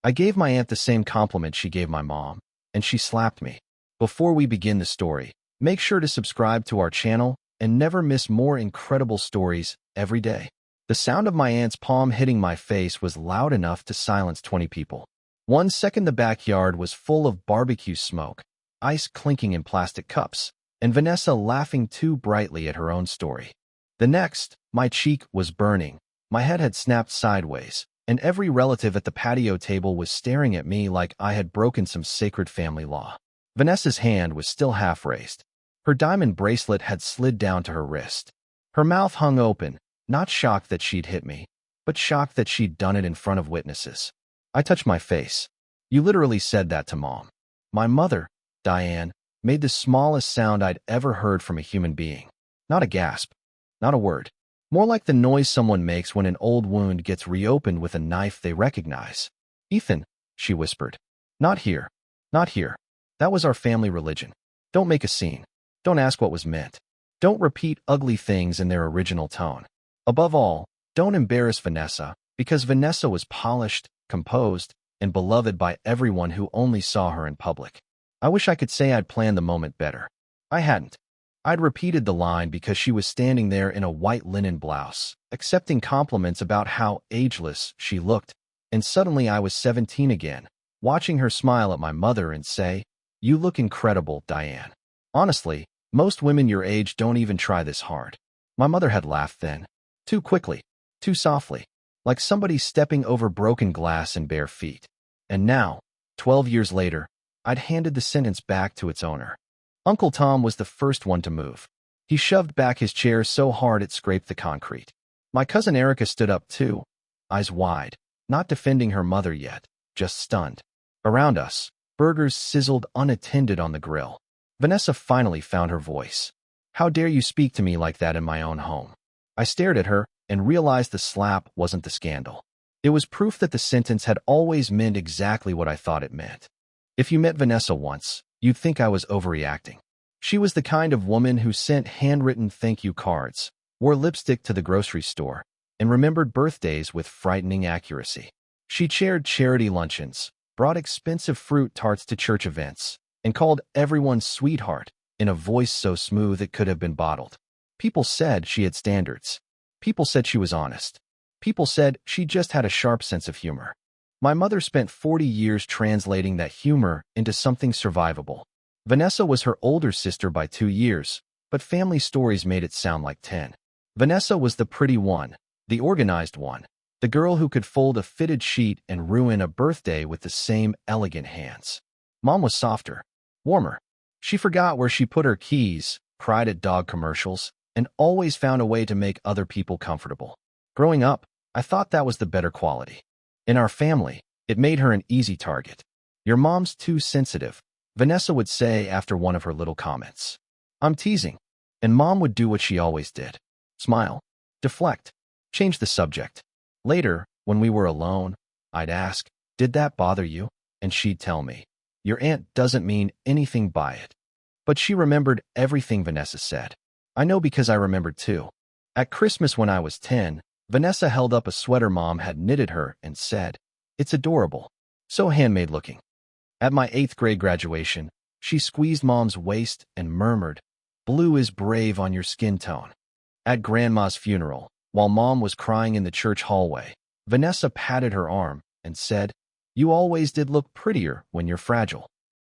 I gave my aunt the same compliment she gave my mom, and she slapped me. Before we begin the story, make sure to subscribe to our channel and never miss more incredible stories every day. The sound of my aunt's palm hitting my face was loud enough to silence 20 people. 1 second the backyard was full of barbecue smoke, ice clinking in plastic cups, and Vanessa laughing too brightly at her own story. The next, my cheek was burning, my head had snapped sideways, and every relative at the patio table was staring at me like I had broken some sacred family law. Vanessa's hand was still half raised. Her diamond bracelet had slid down to her wrist. Her mouth hung open, not shocked that she'd hit me, but shocked that she'd done it in front of witnesses. I touched my face. "You literally said that to Mom." My mother, Diane, made the smallest sound I'd ever heard from a human being. Not a gasp, not a word. More like the noise someone makes when an old wound gets reopened with a knife they recognize. "Ethan," she whispered. "Not here. Not here. That was our family religion. Don't make a scene. Don't ask what was meant. Don't repeat ugly things in their original tone. Above all, don't embarrass Vanessa, because Vanessa was polished, composed, and beloved by everyone who only saw her in public." I wish I could say I'd planned the moment better. I hadn't. I'd repeated the line because she was standing there in a white linen blouse, accepting compliments about how ageless she looked, and suddenly I was 17 again, watching her smile at my mother and say, "You look incredible, Diane." Honestly, most women your age don't even try this hard. My mother had laughed then. Too quickly, too softly, like somebody stepping over broken glass in bare feet. And now, 12 years later, I'd handed the sentence back to its owner. Uncle Tom was the first one to move. He shoved back his chair so hard it scraped the concrete. My cousin Erica stood up too, eyes wide, not defending her mother yet, just stunned. Around us, burgers sizzled unattended on the grill. Vanessa finally found her voice. "How dare you speak to me like that in my own home?" I stared at her and realized the slap wasn't the scandal. It was proof that the sentence had always meant exactly what I thought it meant. If you met Vanessa once, you'd think I was overreacting. She was the kind of woman who sent handwritten thank you cards, wore lipstick to the grocery store, and remembered birthdays with frightening accuracy. She chaired charity luncheons, brought expensive fruit tarts to church events, and called everyone sweetheart in a voice so smooth it could have been bottled. People said she had standards. People said she was honest. People said she just had a sharp sense of humor. My mother spent 40 years translating that humor into something survivable. Vanessa was her older sister by 2 years, but family stories made it sound like 10. Vanessa was the pretty one, the organized one, the girl who could fold a fitted sheet and ruin a birthday with the same elegant hands. Mom was softer, warmer. She forgot where she put her keys, cried at dog commercials, and always found a way to make other people comfortable. Growing up, I thought that was the better quality. In our family, it made her an easy target. "Your mom's too sensitive," Vanessa would say after one of her little comments. "I'm teasing." And Mom would do what she always did. Smile, deflect, change the subject. Later, when we were alone, I'd ask, "Did that bother you?" And she'd tell me, "Your aunt doesn't mean anything by it." But she remembered everything Vanessa said. I know because I remembered too. At Christmas when I was 10, Vanessa held up a sweater Mom had knitted her and said, "It's adorable. So handmade looking." At my 8th grade graduation, she squeezed Mom's waist and murmured, "Blue is brave on your skin tone." At Grandma's funeral, while Mom was crying in the church hallway, Vanessa patted her arm and said, "You always did look prettier when you're fragile."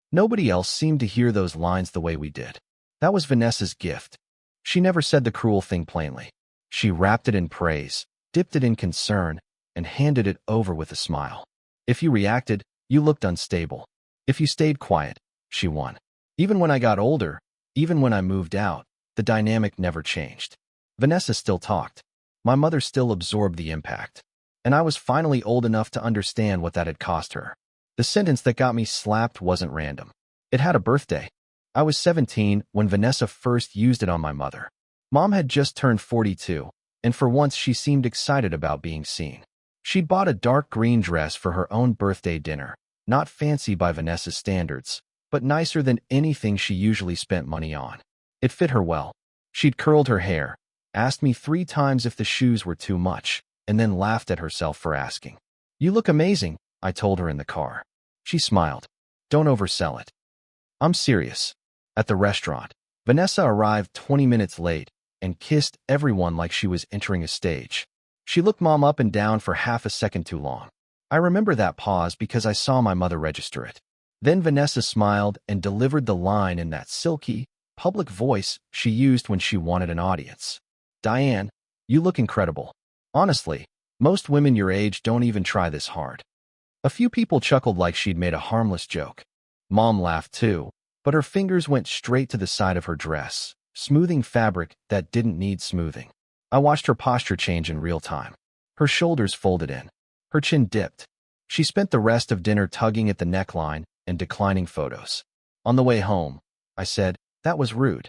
Nobody else seemed to hear those lines the way we did. That was Vanessa's gift. She never said the cruel thing plainly. She wrapped it in praise, dipped it in concern, and handed it over with a smile. If you reacted, you looked unstable. If you stayed quiet, she won. Even when I got older, even when I moved out, the dynamic never changed. Vanessa still talked. My mother still absorbed the impact. And I was finally old enough to understand what that had cost her. The sentence that got me slapped wasn't random. It had a birthday. I was 17 when Vanessa first used it on my mother. Mom had just turned 42, and for once she seemed excited about being seen. She'd bought a dark green dress for her own birthday dinner, not fancy by Vanessa's standards, but nicer than anything she usually spent money on. It fit her well. She'd curled her hair, asked me 3 times if the shoes were too much, and then laughed at herself for asking. "You look amazing, I told her in the car. She smiled. Don't oversell it. I'm serious. At the restaurant, Vanessa arrived 20 minutes late and kissed everyone like she was entering a stage. She looked Mom up and down for half a second too long. I remember that pause because I saw my mother register it. Then Vanessa smiled and delivered the line in that silky, public voice she used when she wanted an audience. Diane, you look incredible. Honestly, most women your age don't even try this hard. A few people chuckled like she'd made a harmless joke. Mom laughed too, but her fingers went straight to the side of her dress, smoothing fabric that didn't need smoothing. I watched her posture change in real time. Her shoulders folded in. Her chin dipped. She spent the rest of dinner tugging at the neckline and declining photos. On the way home, I said, that was rude.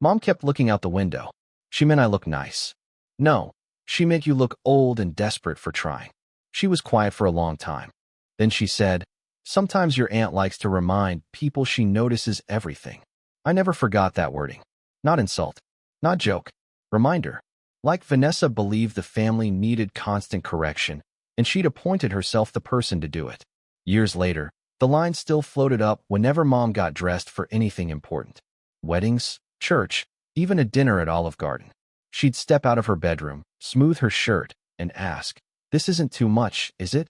Mom kept looking out the window. She meant I look nice. No, she meant you look old and desperate for trying. She was quiet for a long time. Then she said, sometimes your aunt likes to remind people she notices everything. I never forgot that wording. Not insult. Not joke. Reminder. Like Vanessa believed the family needed constant correction, and she'd appointed herself the person to do it. Years later, the line still floated up whenever Mom got dressed for anything important. Weddings, church, even a dinner at Olive Garden. She'd step out of her bedroom, smooth her shirt, and ask, this isn't too much, is it?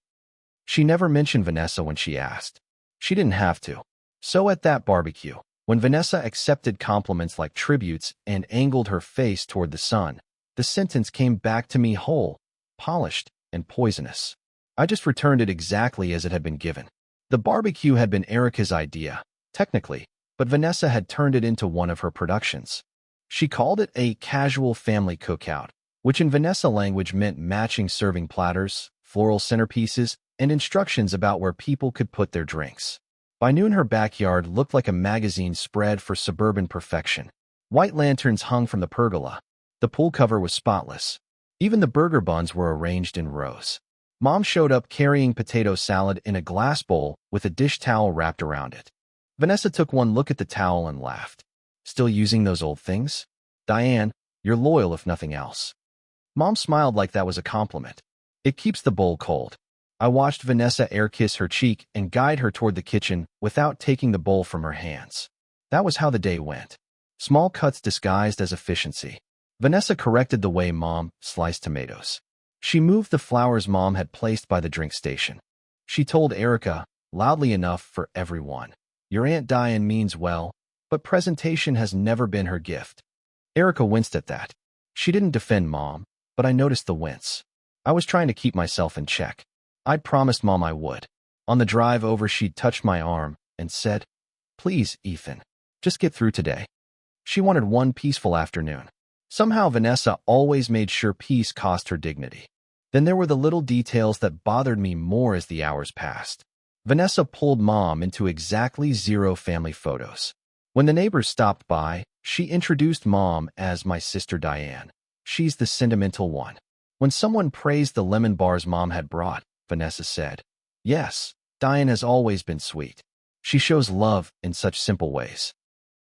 She never mentioned Vanessa when she asked. She didn't have to. So at that barbecue, when Vanessa accepted compliments like tributes and angled her face toward the sun, the sentence came back to me whole, polished, and poisonous. I just returned it exactly as it had been given. The barbecue had been Erica's idea, technically, but Vanessa had turned it into one of her productions. She called it a casual family cookout, which in Vanessa language meant matching serving platters, floral centerpieces, and instructions about where people could put their drinks. By noon, her backyard looked like a magazine spread for suburban perfection. White lanterns hung from the pergola. The pool cover was spotless. Even the burger buns were arranged in rows. Mom showed up carrying potato salad in a glass bowl with a dish towel wrapped around it. Vanessa took one look at the towel and laughed. Still using those old things? Diane, you're loyal if nothing else. Mom smiled like that was a compliment. It keeps the bowl cold. I watched Vanessa air kiss her cheek and guide her toward the kitchen without taking the bowl from her hands. That was how the day went. Small cuts disguised as efficiency. Vanessa corrected the way Mom sliced tomatoes. She moved the flowers Mom had placed by the drink station. She told Erica, loudly enough for everyone, your Aunt Diane means well, but presentation has never been her gift. Erica winced at that. She didn't defend Mom, but I noticed the wince. I was trying to keep myself in check. I'd promised Mom I would. On the drive over, she'd touched my arm and said, please, Ethan, just get through today. She wanted one peaceful afternoon. Somehow Vanessa always made sure peace cost her dignity. Then there were the little details that bothered me more as the hours passed. Vanessa pulled Mom into exactly 0 family photos. When the neighbors stopped by, she introduced Mom as my sister Diane. She's the sentimental one. When someone praised the lemon bars Mom had brought, Vanessa said, yes, Diane has always been sweet. She shows love in such simple ways.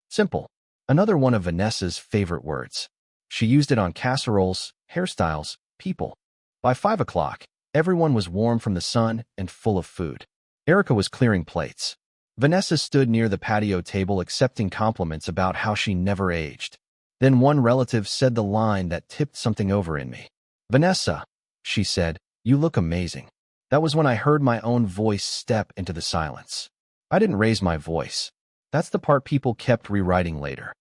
Simple. Another one of Vanessa's favorite words. She used it on casseroles, hairstyles, people. By 5 o'clock, everyone was warm from the sun and full of food. Erica was clearing plates. Vanessa stood near the patio table accepting compliments about how she never aged. Then one relative said the line that tipped something over in me. Vanessa, she said, you look amazing. That was when I heard my own voice step into the silence. I didn't raise my voice. That's the part people kept rewriting later.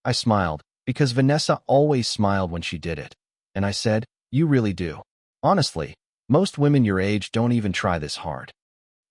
I smiled, because Vanessa always smiled when she did it. And I said, you really do. Honestly, most women your age don't even try this hard.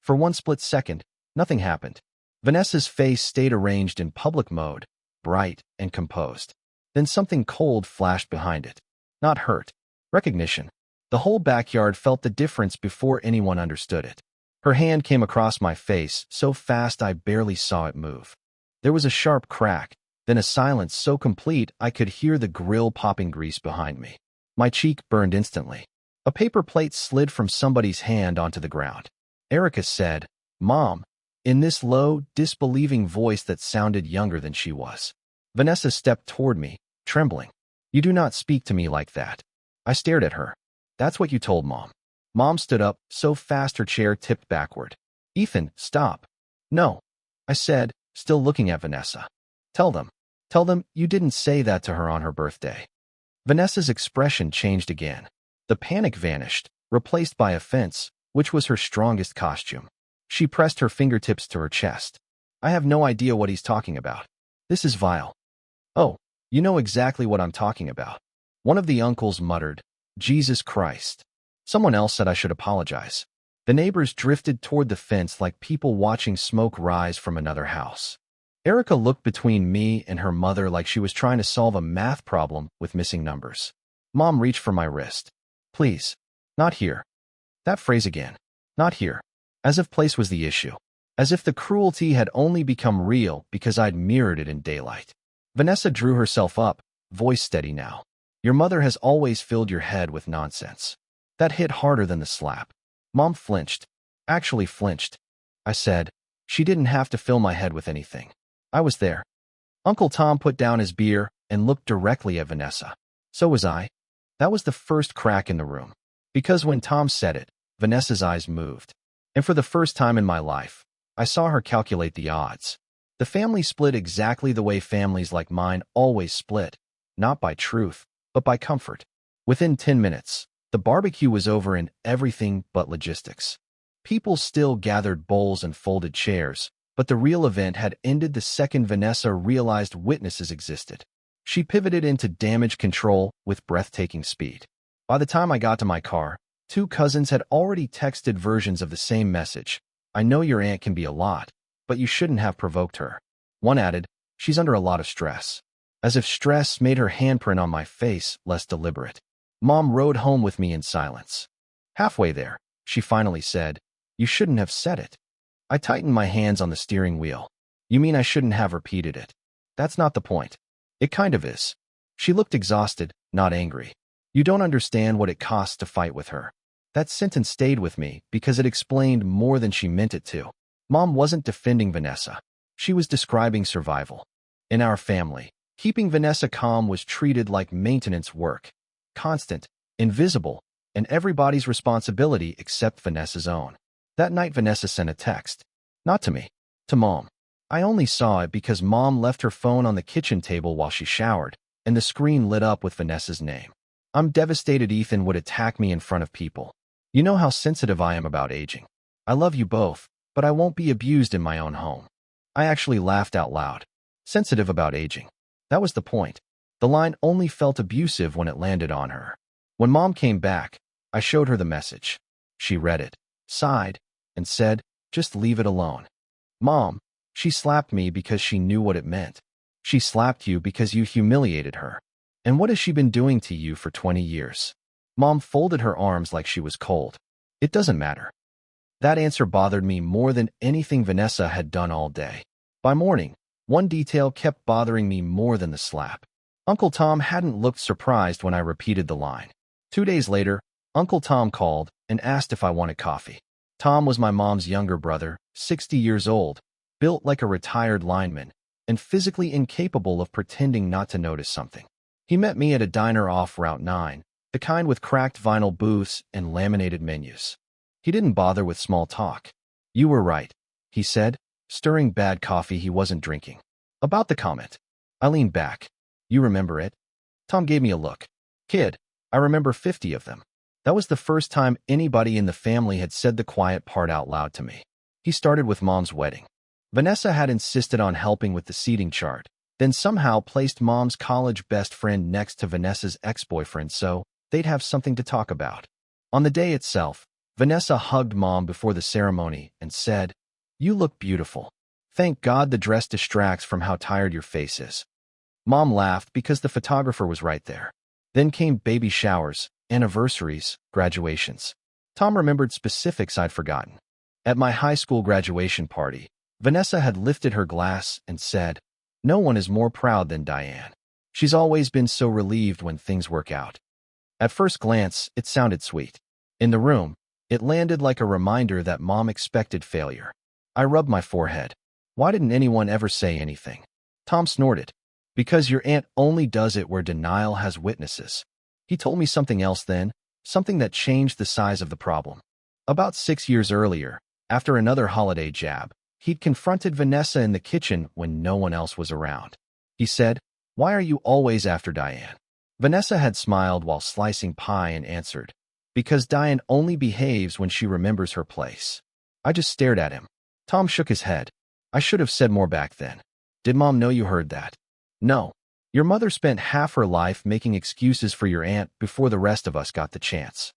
For one split second, nothing happened. Vanessa's face stayed arranged in public mode, bright and composed. Then something cold flashed behind it. Not hurt. Recognition. The whole backyard felt the difference before anyone understood it. Her hand came across my face so fast I barely saw it move. There was a sharp crack, then a silence so complete I could hear the grill popping grease behind me. My cheek burned instantly. A paper plate slid from somebody's hand onto the ground. Erica said, Mom, in this low, disbelieving voice that sounded younger than she was. Vanessa stepped toward me, trembling. You do not speak to me like that. I stared at her. That's what you told Mom. Mom stood up so fast her chair tipped backward. Ethan, stop. No, I said, still looking at Vanessa. Tell them you didn't say that to her on her birthday. Vanessa's expression changed again. The panic vanished, replaced by offense, which was her strongest costume. She pressed her fingertips to her chest. I have no idea what he's talking about. This is vile. Oh, you know exactly what I'm talking about. One of the uncles muttered, Jesus Christ. Someone else said I should apologize. The neighbors drifted toward the fence like people watching smoke rise from another house. Erica looked between me and her mother like she was trying to solve a math problem with missing numbers. Mom reached for my wrist. Please. Not here. That phrase again. Not here. As if place was the issue. As if the cruelty had only become real because I'd mirrored it in daylight. Vanessa drew herself up, voice steady now. Your mother has always filled your head with nonsense. That hit harder than the slap. Mom flinched. Actually flinched. I said, she didn't have to fill my head with anything. I was there. Uncle Tom put down his beer and looked directly at Vanessa. So was I. That was the first crack in the room. Because when Tom said it, Vanessa's eyes moved. And for the first time in my life, I saw her calculate the odds. The family split exactly the way families like mine always split, not by truth, but by comfort. Within 10 minutes, the barbecue was over in everything but logistics. People still gathered bowls and folded chairs, but the real event had ended the second Vanessa realized witnesses existed. She pivoted into damage control with breathtaking speed. By the time I got to my car, 2 cousins had already texted versions of the same message. I know your aunt can be a lot, but you shouldn't have provoked her. One added, she's under a lot of stress. As if stress made her handprint on my face less deliberate. Mom rode home with me in silence. Halfway there, she finally said, you shouldn't have said it. I tightened my hands on the steering wheel. You mean I shouldn't have repeated it? That's not the point. It kind of is. She looked exhausted, not angry. You don't understand what it costs to fight with her. That sentence stayed with me because it explained more than she meant it to. Mom wasn't defending Vanessa. She was describing survival. In our family, keeping Vanessa calm was treated like maintenance work. Constant, invisible, and everybody's responsibility except Vanessa's own. That night Vanessa sent a text. Not to me. To Mom. I only saw it because Mom left her phone on the kitchen table while she showered, and the screen lit up with Vanessa's name. I'm devastated Ethan would attack me in front of people. You know how sensitive I am about aging. I love you both, but I won't be abused in my own home. I actually laughed out loud. Sensitive about aging. That was the point. The line only felt abusive when it landed on her. When Mom came back, I showed her the message. She read it, sighed, and said, just leave it alone. Mom, she slapped me because she knew what it meant. She slapped you because you humiliated her. And what has she been doing to you for 20 years? Mom folded her arms like she was cold. It doesn't matter. That answer bothered me more than anything Vanessa had done all day. By morning, one detail kept bothering me more than the slap. Uncle Tom hadn't looked surprised when I repeated the line. 2 days later, Uncle Tom called and asked if I wanted coffee. Tom was my mom's younger brother, 60 years old, built like a retired lineman, and physically incapable of pretending not to notice something. He met me at a diner off Route 9, the kind with cracked vinyl booths and laminated menus. He didn't bother with small talk. You were right, he said, stirring bad coffee he wasn't drinking. About the comment. I leaned back. You remember it? Tom gave me a look. Kid, I remember 50 of them. That was the first time anybody in the family had said the quiet part out loud to me. He started with Mom's wedding. Vanessa had insisted on helping with the seating chart, then somehow placed Mom's college best friend next to Vanessa's ex-boyfriend so they'd have something to talk about. On the day itself, Vanessa hugged Mom before the ceremony and said, you look beautiful. Thank God the dress distracts from how tired your face is. Mom laughed because the photographer was right there. Then came baby showers, anniversaries, graduations. Tom remembered specifics I'd forgotten. At my high school graduation party, Vanessa had lifted her glass and said, no one is more proud than Diane. She's always been so relieved when things work out. At first glance, it sounded sweet. In the room, it landed like a reminder that Mom expected failure. I rubbed my forehead. Why didn't anyone ever say anything? Tom snorted. Because your aunt only does it where denial has witnesses. He told me something else then, something that changed the size of the problem. About 6 years earlier, after another holiday jab, he'd confronted Vanessa in the kitchen when no one else was around. He said, "Why are you always after Diane?" Vanessa had smiled while slicing pie and answered, "Because Diane only behaves when she remembers her place." I just stared at him. Tom shook his head. "I should have said more back then. Did Mom know you heard that?" "No. Your mother spent half her life making excuses for your aunt before the rest of us got the chance."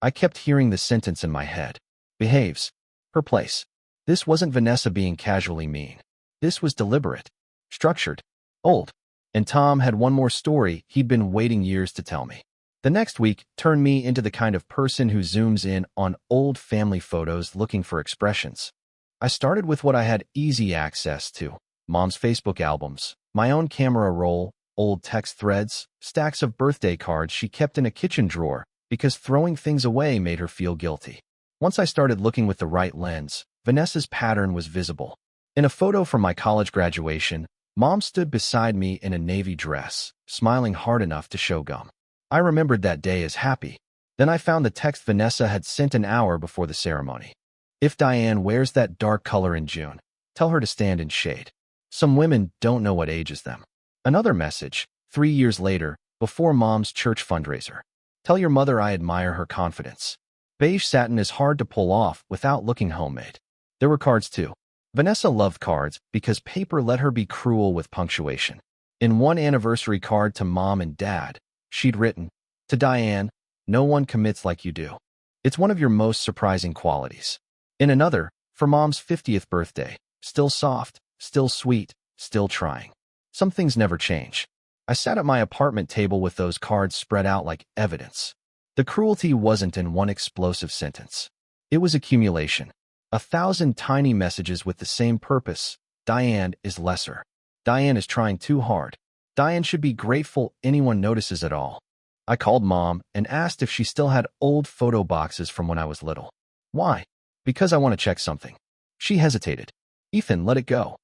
I kept hearing the sentence in my head. Behaves. Her place. This wasn't Vanessa being casually mean. This was deliberate. Structured. Old. And Tom had one more story he'd been waiting years to tell me. The next week turned me into the kind of person who zooms in on old family photos looking for expressions. I started with what I had easy access to: Mom's Facebook albums, my own camera roll, old text threads, stacks of birthday cards she kept in a kitchen drawer because throwing things away made her feel guilty. Once I started looking with the right lens, Vanessa's pattern was visible. In a photo from my college graduation, Mom stood beside me in a navy dress, smiling hard enough to show gum. I remembered that day as happy. Then I found the text Vanessa had sent an hour before the ceremony. "If Diane wears that dark color in June, tell her to stand in shade. Some women don't know what ages them." Another message, 3 years later, before Mom's church fundraiser. "Tell your mother I admire her confidence." Beige satin is hard to pull off without looking homemade. There were cards too. Vanessa loved cards because paper let her be cruel with punctuation. In one anniversary card to Mom and Dad, she'd written, "To Diane, no one commits like you do. It's one of your most surprising qualities." In another, for Mom's 50th birthday, "Still soft, still sweet, still trying. Some things never change." I sat at my apartment table with those cards spread out like evidence. The cruelty wasn't in one explosive sentence. It was accumulation. 1,000 tiny messages with the same purpose. Diane is lesser. Diane is trying too hard. Diane should be grateful anyone notices at all. I called Mom and asked if she still had old photo boxes from when I was little. "Why?" "Because I want to check something." She hesitated. "Ethan, let it go."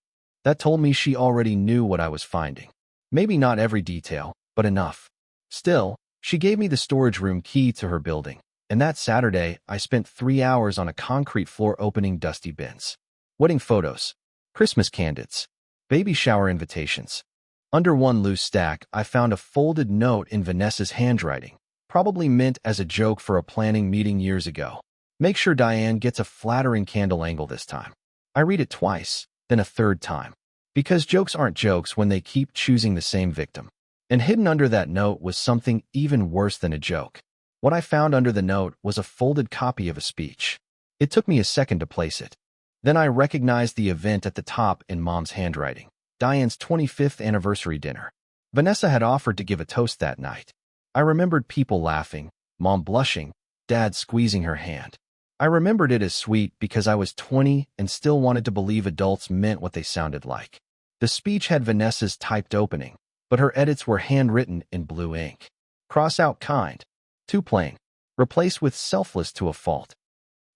That told me she already knew what I was finding. Maybe not every detail, but enough. Still, she gave me the storage room key to her building, and that Saturday I spent 3 hours on a concrete floor opening dusty bins. Wedding photos, Christmas candids, baby shower invitations. Under one loose stack, I found a folded note in Vanessa's handwriting, probably meant as a joke for a planning meeting years ago. "Make sure Diane gets a flattering candle angle this time." I read it twice, then a third time. Because jokes aren't jokes when they keep choosing the same victim. And hidden under that note was something even worse than a joke. What I found under the note was a folded copy of a speech. It took me a second to place it. Then I recognized the event at the top in Mom's handwriting: Diane's 25th anniversary dinner. Vanessa had offered to give a toast that night. I remembered people laughing, Mom blushing, Dad squeezing her hand. I remembered it as sweet because I was 20 and still wanted to believe adults meant what they sounded like. The speech had Vanessa's typed opening, but her edits were handwritten in blue ink. Cross out kind. Too plain. Replace with selfless to a fault.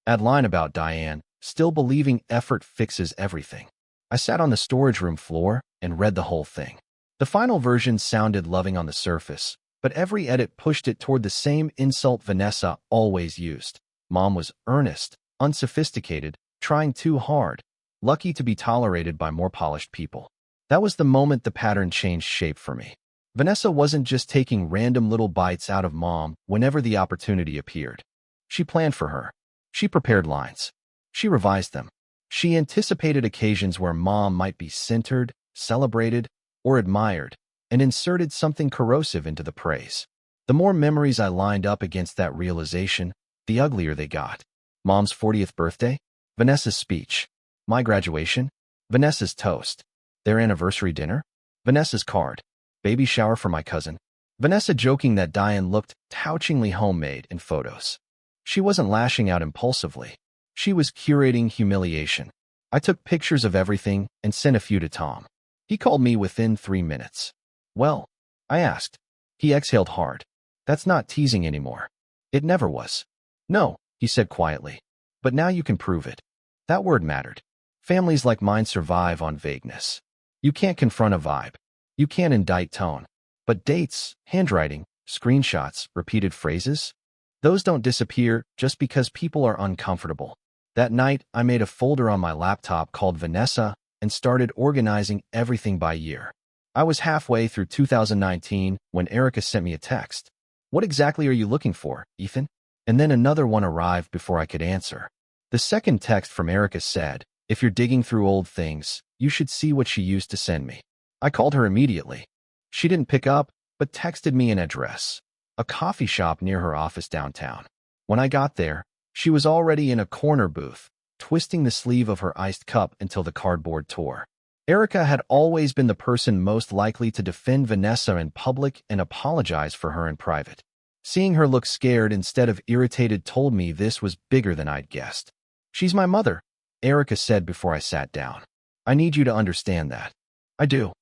Add line about Diane, still believing effort fixes everything. I sat on the storage room floor and read the whole thing. The final version sounded loving on the surface, but every edit pushed it toward the same insult Vanessa always used. Mom was earnest, unsophisticated, trying too hard, lucky to be tolerated by more polished people. That was the moment the pattern changed shape for me. Vanessa wasn't just taking random little bites out of Mom whenever the opportunity appeared. She planned for her. She prepared lines. She revised them. She anticipated occasions where Mom might be centered, celebrated, or admired, and inserted something corrosive into the praise. The more memories I lined up against that realization, the uglier they got. Mom's 40th birthday, Vanessa's speech. My graduation, Vanessa's toast. Their anniversary dinner, Vanessa's card. Baby shower for my cousin, Vanessa joking that Diane looked touchingly homemade in photos. She wasn't lashing out impulsively. She was curating humiliation. I took pictures of everything and sent a few to Tom. He called me within 3 minutes. "Well?" I asked. He exhaled hard. "That's not teasing anymore." "It never was." "No," he said quietly. "But now you can prove it." That word mattered. Families like mine survive on vagueness. You can't confront a vibe. You can't indict tone. But dates, handwriting, screenshots, repeated phrases? Those don't disappear just because people are uncomfortable. That night, I made a folder on my laptop called Vanessa and started organizing everything by year. I was halfway through 2019 when Erica sent me a text. "What exactly are you looking for, Ethan?" And then another one arrived before I could answer. The second text from Erica said, "If you're digging through old things, you should see what she used to send me." I called her immediately. She didn't pick up, but texted me an address, a coffee shop near her office downtown. When I got there, she was already in a corner booth, twisting the sleeve of her iced cup until the cardboard tore. Erica had always been the person most likely to defend Vanessa in public and apologize for her in private. Seeing her look scared instead of irritated told me this was bigger than I'd guessed. "She's my mother," Erica said before I sat down. "I need you to understand that." "I do."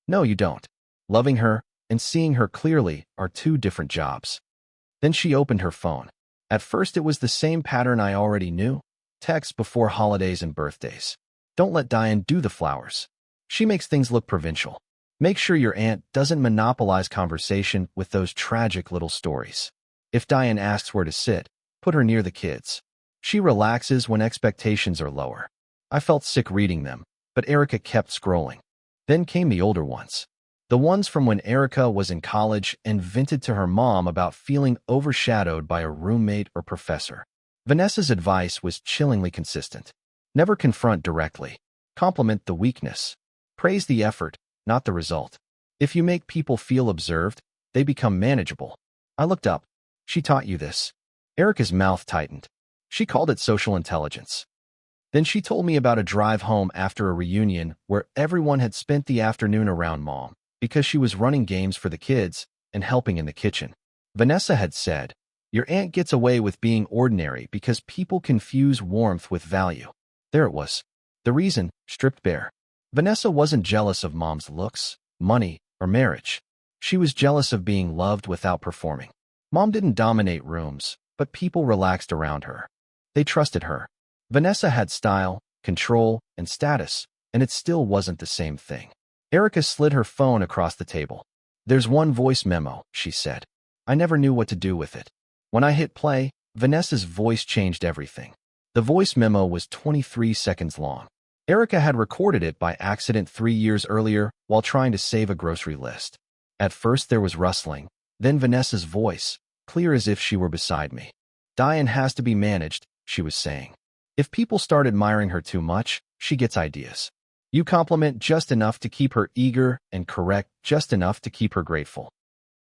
"No, you don't. Loving her and seeing her clearly are two different jobs." Then she opened her phone. At first it was the same pattern I already knew. Texts before holidays and birthdays. "Don't let Diane do the flowers. She makes things look provincial. Make sure your aunt doesn't monopolize conversation with those tragic little stories. If Diane asks where to sit, put her near the kids. She relaxes when expectations are lower." I felt sick reading them, but Erica kept scrolling. Then came the older ones. The ones from when Erica was in college and vented to her mom about feeling overshadowed by a roommate or professor. Vanessa's advice was chillingly consistent. Never confront directly. Compliment the weakness. Praise the effort, not the result. If you make people feel observed, they become manageable. I looked up. "She taught you this." Erica's mouth tightened. She called it social intelligence. Then she told me about a drive home after a reunion where everyone had spent the afternoon around Mom because she was running games for the kids and helping in the kitchen. Vanessa had said, "Your aunt gets away with being ordinary because people confuse warmth with value." There it was. The reason, stripped bare. Vanessa wasn't jealous of Mom's looks, money, or marriage. She was jealous of being loved without performing. Mom didn't dominate rooms, but people relaxed around her. They trusted her. Vanessa had style, control, and status, and it still wasn't the same thing. Erica slid her phone across the table. "There's one voice memo," she said. I never knew what to do with it. When I hit play, Vanessa's voice changed everything. The voice memo was 23 seconds long. Erica had recorded it by accident 3 years earlier while trying to save a grocery list. At first there was rustling, then Vanessa's voice, clear as if she were beside me. "Diane has to be managed," she was saying. "If people start admiring her too much, she gets ideas. You compliment just enough to keep her eager and correct just enough to keep her grateful."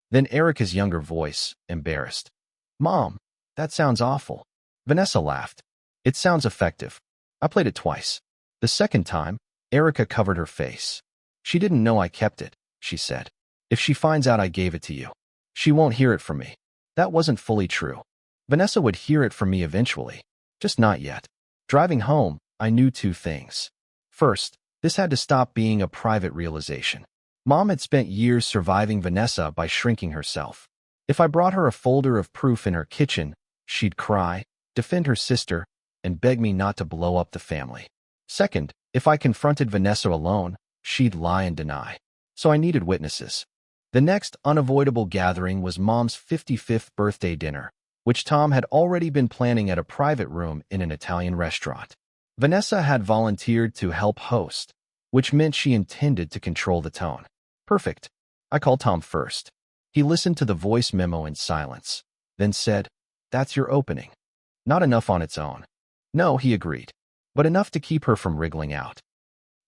Then Erica's younger voice, embarrassed. "Mom, that sounds awful." Vanessa laughed. "It sounds effective." I played it twice. The second time, Erica covered her face. "She didn't know I kept it," she said. "If she finds out I gave it to you, she won't hear it from me." That wasn't fully true. Vanessa would hear it from me eventually, just not yet. Driving home, I knew 2 things. First, this had to stop being a private realization. Mom had spent years surviving Vanessa by shrinking herself. If I brought her a folder of proof in her kitchen, she'd cry, defend her sister, and beg me not to blow up the family. Second, if I confronted Vanessa alone, she'd lie and deny. So I needed witnesses. The next unavoidable gathering was Mom's 55th birthday dinner, which Tom had already been planning at a private room in an Italian restaurant. Vanessa had volunteered to help host, which meant she intended to control the tone. Perfect. I called Tom first. He listened to the voice memo in silence, then said, "That's your opening." Not enough on its own. "No," he agreed, but enough to keep her from wriggling out.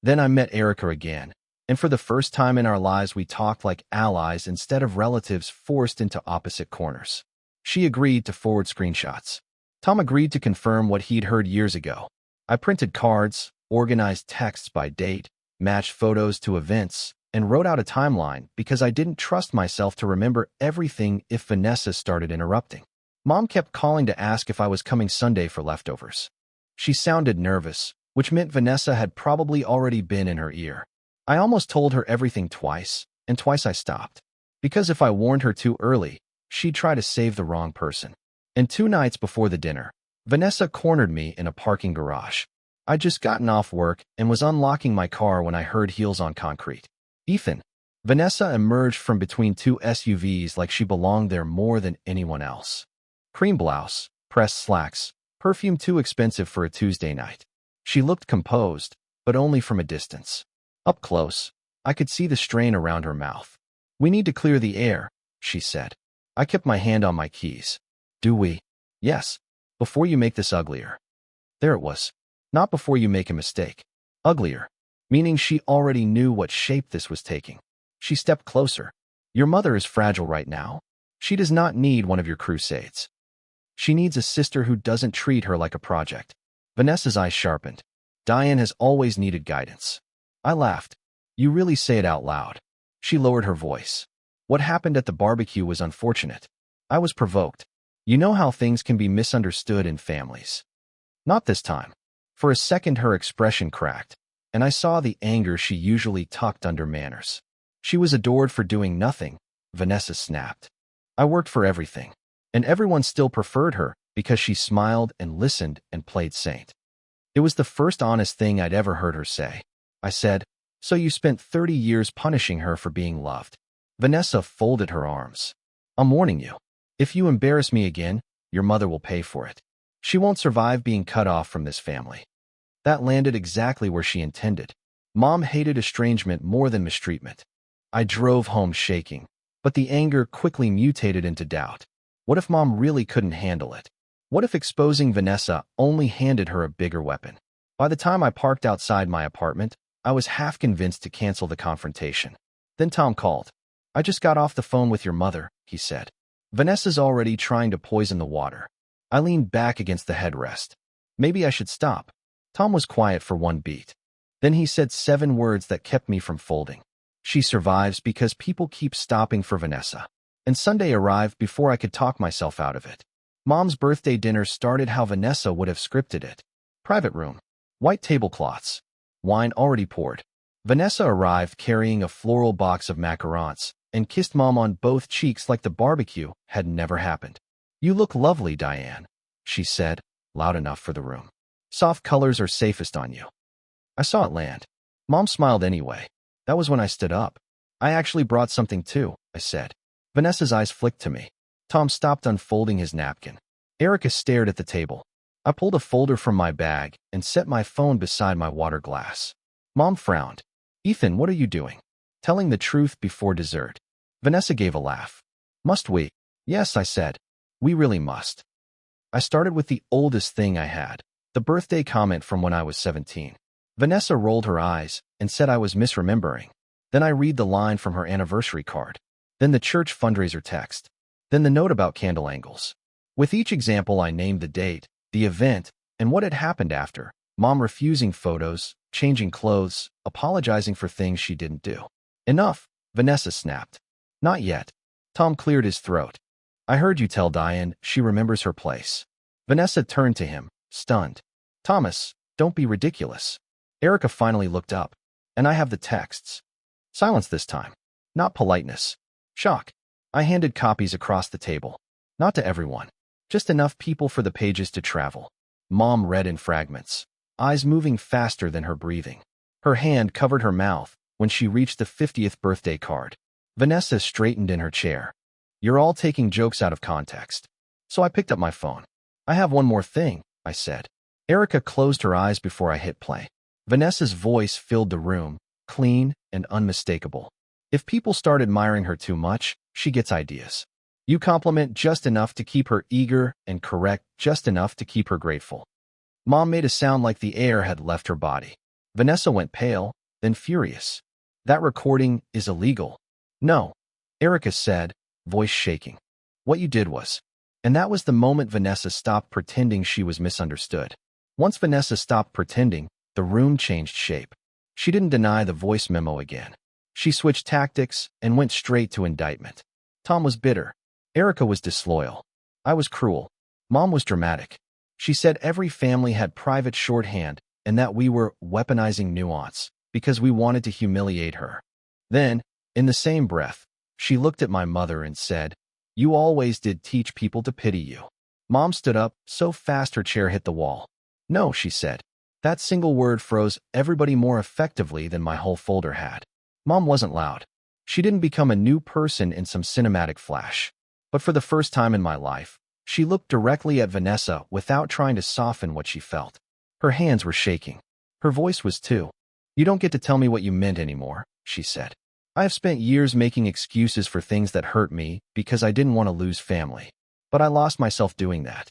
Then I met Erica again, and for the first time in our lives we talked like allies instead of relatives forced into opposite corners. She agreed to forward screenshots. Tom agreed to confirm what he'd heard years ago. I printed cards, organized texts by date, matched photos to events, and wrote out a timeline because I didn't trust myself to remember everything if Vanessa started interrupting. Mom kept calling to ask if I was coming Sunday for leftovers. She sounded nervous, which meant Vanessa had probably already been in her ear. I almost told her everything twice, and twice I stopped. Because if I warned her too early, she'd try to save the wrong person. And 2 nights before the dinner, Vanessa cornered me in a parking garage. I'd just gotten off work and was unlocking my car when I heard heels on concrete. "Ethan." Vanessa emerged from between 2 SUVs like she belonged there more than anyone else. Cream blouse, pressed slacks, perfume too expensive for a Tuesday night. She looked composed, but only from a distance. Up close, I could see the strain around her mouth. "We need to clear the air," she said. I kept my hand on my keys. "Do we?" "Yes. Before you make this uglier." There it was. Not before you make a mistake. Uglier. Meaning she already knew what shape this was taking. She stepped closer. "Your mother is fragile right now. She does not need one of your crusades. She needs a sister who doesn't treat her like a project." Vanessa's eyes sharpened. "Diane has always needed guidance." I laughed. "You really say it out loud." She lowered her voice. "What happened at the barbecue was unfortunate. I was provoked. You know how things can be misunderstood in families." Not this time. For a second her expression cracked, and I saw the anger she usually tucked under manners. "She was adored for doing nothing," Vanessa snapped. "I worked for everything. And everyone still preferred her because she smiled and listened and played saint." It was the first honest thing I'd ever heard her say. I said, "So you spent 30 years punishing her for being loved." Vanessa folded her arms. "I'm warning you. If you embarrass me again, your mother will pay for it. She won't survive being cut off from this family." That landed exactly where she intended. Mom hated estrangement more than mistreatment. I drove home shaking, but the anger quickly mutated into doubt. What if Mom really couldn't handle it? What if exposing Vanessa only handed her a bigger weapon? By the time I parked outside my apartment, I was half convinced to cancel the confrontation. Then Tom called. "I just got off the phone with your mother," he said. "Vanessa's already trying to poison the water." I leaned back against the headrest. Maybe I should stop. Tom was quiet for one beat. Then he said 7 words that kept me from folding. "She survives because people keep stopping for Vanessa." And Sunday arrived before I could talk myself out of it. Mom's birthday dinner started how Vanessa would have scripted it. Private room. White tablecloths. Wine already poured. Vanessa arrived carrying a floral box of macarons and kissed Mom on both cheeks like the barbecue had never happened. "You look lovely, Diane," she said, loud enough for the room. "Soft colors are safest on you." I saw it land. Mom smiled anyway. That was when I stood up. "I actually brought something too," I said. Vanessa's eyes flicked to me. Tom stopped unfolding his napkin. Erica stared at the table. I pulled a folder from my bag and set my phone beside my water glass. Mom frowned. "Ethan, what are you doing?" "Telling the truth before dessert." Vanessa gave a laugh. "Must we?" "Yes," I said. "We really must." I started with the oldest thing I had, the birthday comment from when I was 17. Vanessa rolled her eyes and said I was misremembering. Then I read the line from her anniversary card. Then the church fundraiser text. Then the note about candle angles. With each example, I named the date, the event, and what had happened after. Mom refusing photos, changing clothes, apologizing for things she didn't do. "Enough," Vanessa snapped. "Not yet." Tom cleared his throat. "I heard you tell Diane she remembers her place." Vanessa turned to him, stunned. "Thomas, don't be ridiculous." Erica finally looked up. "And I have the texts." Silence this time. Not politeness. Shock. I handed copies across the table. Not to everyone. Just enough people for the pages to travel. Mom read in fragments, eyes moving faster than her breathing. Her hand covered her mouth when she reached the 50th birthday card. Vanessa straightened in her chair. "You're all taking jokes out of context." So I picked up my phone. "I have one more thing," I said. Erica closed her eyes before I hit play. Vanessa's voice filled the room, clean and unmistakable. "If people start admiring her too much, she gets ideas. You compliment just enough to keep her eager and correct just enough to keep her grateful." Mom made a sound like the air had left her body. Vanessa went pale, then furious. "That recording is illegal." "No," Erica said, voice shaking. "What you did was..." And that was the moment Vanessa stopped pretending she was misunderstood. Once Vanessa stopped pretending, the room changed shape. She didn't deny the voice memo again. She switched tactics and went straight to indictment. Tom was bitter. Erica was disloyal. I was cruel. Mom was dramatic. She said every family had private shorthand and that we were weaponizing nuance because we wanted to humiliate her. Then, in the same breath, she looked at my mother and said, "You always did teach people to pity you." Mom stood up so fast her chair hit the wall. "No," she said. That single word froze everybody more effectively than my whole folder had. Mom wasn't loud. She didn't become a new person in some cinematic flash. But for the first time in my life, She looked directly at Vanessa without trying to soften what she felt. Her hands were shaking. Her voice was too. "You don't get to tell me what you meant anymore," she said. "I have spent years making excuses for things that hurt me because I didn't want to lose family. But I lost myself doing that."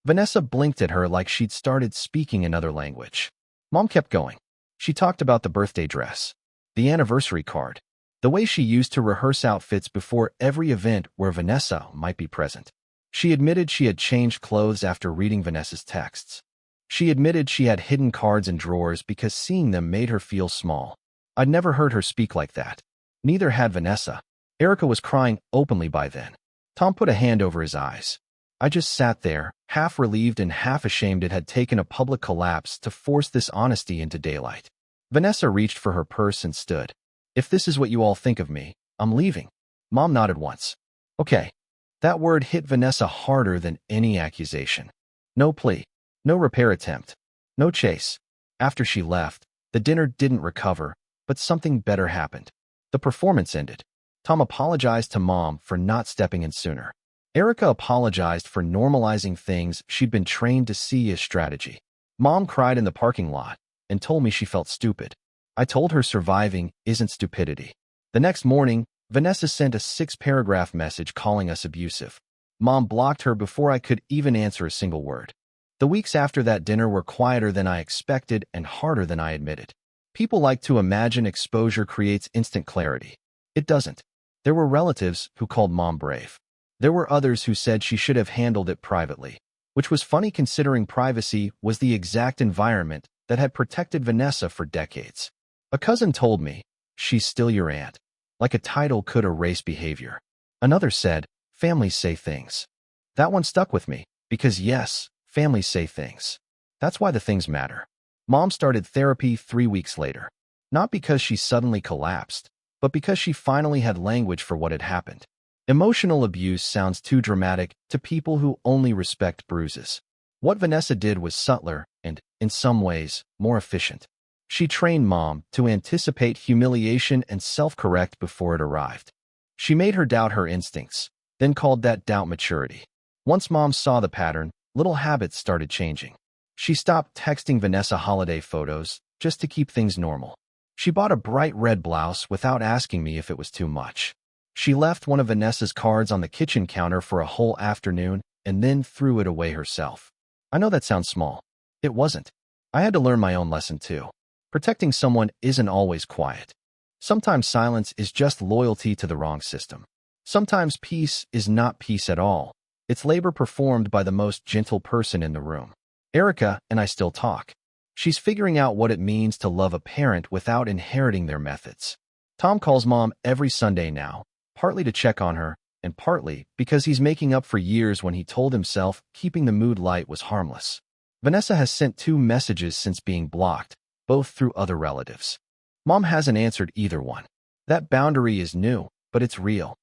Vanessa blinked at her like she'd started speaking another language. Mom kept going. She talked about the birthday dress, the anniversary card, the way she used to rehearse outfits before every event where Vanessa might be present. She admitted she had changed clothes after reading Vanessa's texts. She admitted she had hidden cards in drawers because seeing them made her feel small. I'd never heard her speak like that. Neither had Vanessa. Erica was crying openly by then. Tom put a hand over his eyes. I just sat there, half relieved and half ashamed it had taken a public collapse to force this honesty into daylight. Vanessa reached for her purse and stood. "If this is what you all think of me, I'm leaving." Mom nodded once. "Okay." That word hit Vanessa harder than any accusation. No plea. No repair attempt. No chase. After she left, the dinner didn't recover, but something better happened. The performance ended. Tom apologized to Mom for not stepping in sooner. Erica apologized for normalizing things she'd been trained to see as strategy. Mom cried in the parking lot and told me she felt stupid. I told her surviving isn't stupidity. The next morning, Vanessa sent a 6-paragraph message calling us abusive. Mom blocked her before I could even answer a single word. The weeks after that dinner were quieter than I expected and harder than I admitted. People like to imagine exposure creates instant clarity. It doesn't. There were relatives who called Mom brave. There were others who said she should have handled it privately, which was funny considering privacy was the exact environment that had protected Vanessa for decades. A cousin told me, "She's still your aunt," like a title could erase behavior. Another said, "Families say things." That one stuck with me, because yes, families say things. That's why the things matter. Mom started therapy 3 weeks later. Not because she suddenly collapsed, but because she finally had language for what had happened. Emotional abuse sounds too dramatic to people who only respect bruises. What Vanessa did was subtler and, in some ways, more efficient. She trained Mom to anticipate humiliation and self-correct before it arrived. She made her doubt her instincts, then called that doubt maturity. Once Mom saw the pattern, little habits started changing. She stopped texting Vanessa holiday photos just to keep things normal. She bought a bright red blouse without asking me if it was too much. She left one of Vanessa's cards on the kitchen counter for a whole afternoon and then threw it away herself. I know that sounds small. It wasn't. I had to learn my own lesson too. Protecting someone isn't always quiet. Sometimes silence is just loyalty to the wrong system. Sometimes peace is not peace at all. It's labor performed by the most gentle person in the room. Erica and I still talk. She's figuring out what it means to love a parent without inheriting their methods. Tom calls Mom every Sunday now, partly to check on her, and partly because he's making up for years when he told himself keeping the mood light was harmless. Vanessa has sent 2 messages since being blocked, both through other relatives. Mom hasn't answered either one. That boundary is new, but it's real.